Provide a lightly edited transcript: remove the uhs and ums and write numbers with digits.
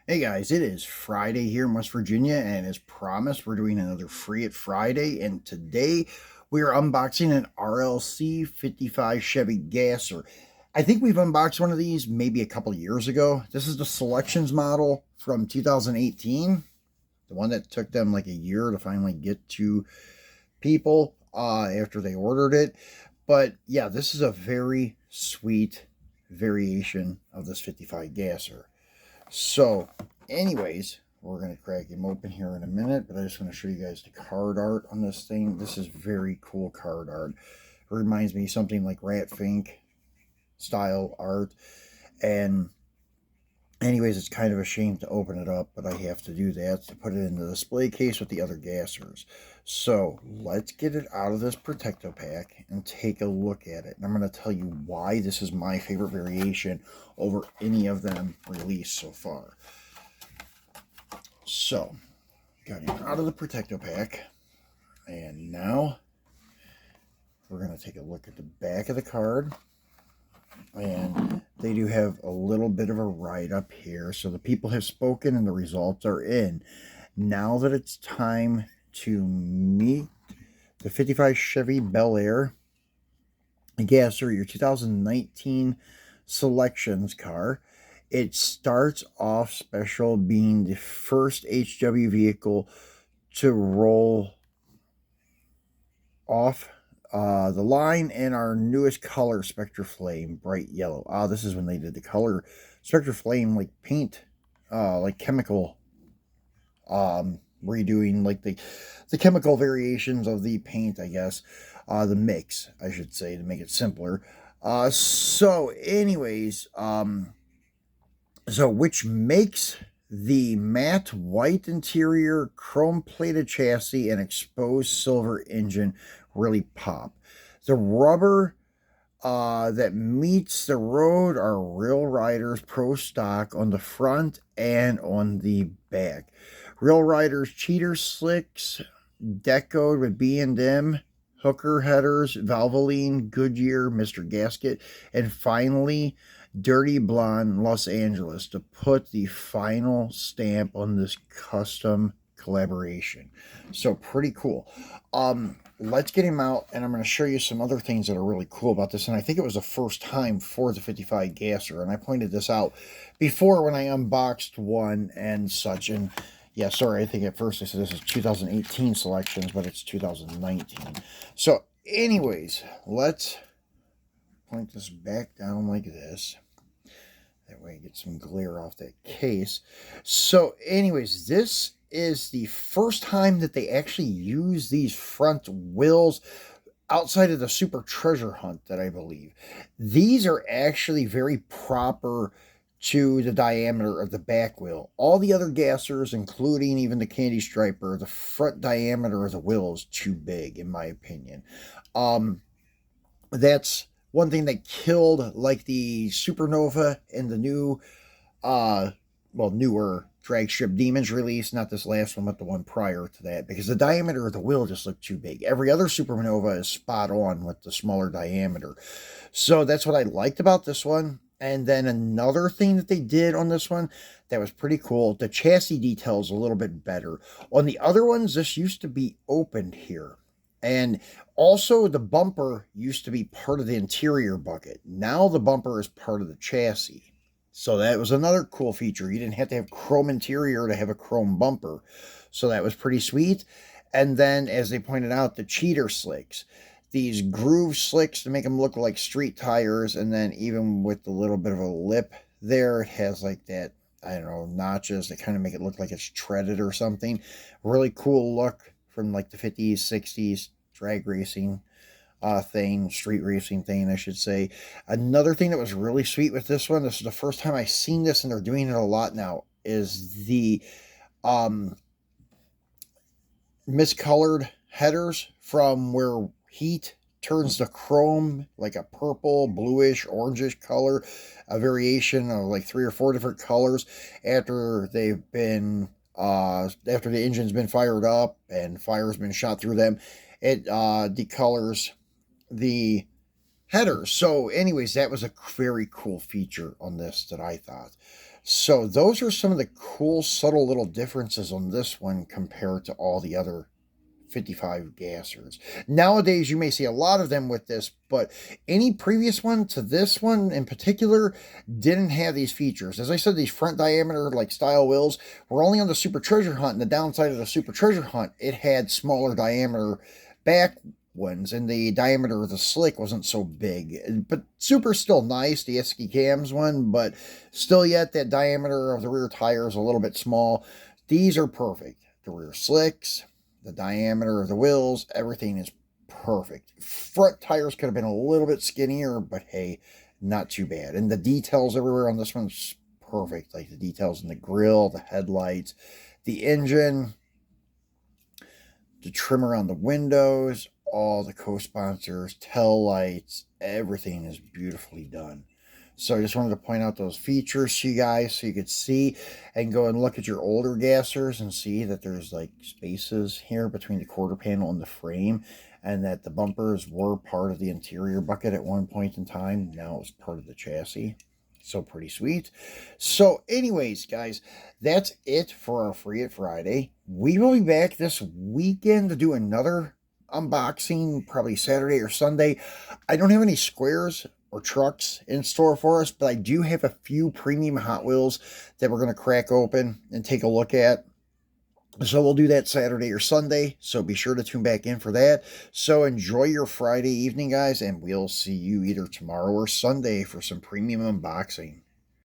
Hey guys, it is Friday here in West Virginia, and as promised, we're doing another Free It Friday. And today we are unboxing an RLC 55 Chevy Gasser. I think we've unboxed one of these maybe a couple years ago. This is the Selections model from 2018, the one that took them like a year to finally get to people after they ordered it. But yeah, this is a very sweet variation of this 55 Gasser. So, anyways, we're going to crack him open here in a minute, but I just want to show you guys the card art on this thing. This is very cool card art. It reminds me of something like Rat Fink style art. And anyways, it's kind of a shame to open it up, but I have to do that to put it in the display case with the other gassers. So let's get it out of this Protecto pack and take a look at it. And I'm going to tell you why this is my favorite variation over any of them released so far. So, got it out of the Protecto pack. And now we're going to take a look at the back of the card. And they do have a little bit of a write-up here. So the people have spoken and the results are in. Now that it's time to meet the 55 Chevy Bel-Air Gasser, your 2019 Selections car. It starts off special being the first HW vehicle to roll off the line in our newest color, Spectre Flame, bright yellow. This is when they did the color Spectre Flame, like paint, like chemical, redoing like the chemical variations of the paint, I guess, the mix, I should say, to make it simpler. So anyways, so which makes the matte white interior, chrome plated chassis, and exposed silver engine really pop. The rubber that meets the road are Real Riders Pro Stock on the front and on the back. Real Riders cheater slicks, decoed with B&M, hooker headers, Valvoline, Goodyear, Mr. Gasket, and finally Dirty Blonde Los Angeles to put the final stamp on this custom collaboration. So pretty cool. Let's get him out, and I'm going to show you some other things that are really cool about this. And I think it was the first time for the 55 Gasser, and I pointed this out before when I unboxed one and such. And yeah, sorry, I think at first I said this is 2018 Selections, but it's 2019. So anyways, let's point this back down like this. That way I get some glare off that case. So anyways, this is the first time that they actually use these front wheels outside of the Super Treasure Hunt, that I believe. These are actually very proper to the diameter of the back wheel. All the other gassers, including even the Candy Striper, the front diameter of the wheel is too big, in my opinion. That's one thing that killed like the Supernova and the new, newer drag strip Demons release, not this last one, but the one prior to that, because the diameter of the wheel just looked too big. Every other Supernova is spot on with the smaller diameter. So that's what I liked about this one. And then another thing that they did on this one that was pretty cool, the chassis details a little bit better. On the other ones, this used to be opened here. And also the bumper used to be part of the interior bucket. Now the bumper is part of the chassis. So that was another cool feature. You didn't have to have chrome interior to have a chrome bumper. So that was pretty sweet. And then, as they pointed out, the cheater slicks. These groove slicks to make them look like street tires. And then even with the little bit of a lip there, it has like that, I don't know, notches that kind of make it look like it's treaded or something. Really cool look from like the 50s, 60s drag racing thing, street racing thing, I should say. Another thing that was really sweet with this one, this is the first time I've seen this, and they're doing it a lot now, is the miscolored headers from where heat turns to chrome, like a purple, bluish, orangish color, a variation of like 3 or 4 different colors after they've been after the engine's been fired up and fire's been shot through them. It decolors the header. So anyways, that was a very cool feature on this that I thought. So those are some of the cool, subtle little differences on this one compared to all the other 55 gassers. Nowadays, you may see a lot of them with this, but any previous one to this one in particular didn't have these features. As I said, these front diameter like style wheels were only on the Super Treasure Hunt, and the downside of the Super Treasure Hunt, it had smaller diameter back ones, and the diameter of the slick wasn't so big. But Super's still nice, the Esky Cams one, but still yet that diameter of the rear tire is a little bit small. These are perfect. The rear slicks, the diameter of the wheels, everything is perfect. Front tires could have been a little bit skinnier, but hey, not too bad. And the details everywhere on this one's perfect. Like the details in the grill, the headlights, the engine, the trim around the windows, all the co-sponsors, tail lights, everything is beautifully done. So I just wanted to point out those features to you guys so you could see and go and look at your older gassers and see that there's like spaces here between the quarter panel and the frame, and that the bumpers were part of the interior bucket at one point in time. Now it's part of the chassis. So pretty sweet. So anyways, guys, that's it for our Free It Friday. We will be back this weekend to do another unboxing, probably Saturday or Sunday. I don't have any squares or trucks in store for us, but I do have a few premium Hot Wheels that we're going to crack open and take a look at. So we'll do that Saturday or Sunday, so be sure to tune back in for that. So enjoy your Friday evening, guys, and we'll see you either tomorrow or Sunday for some premium unboxing.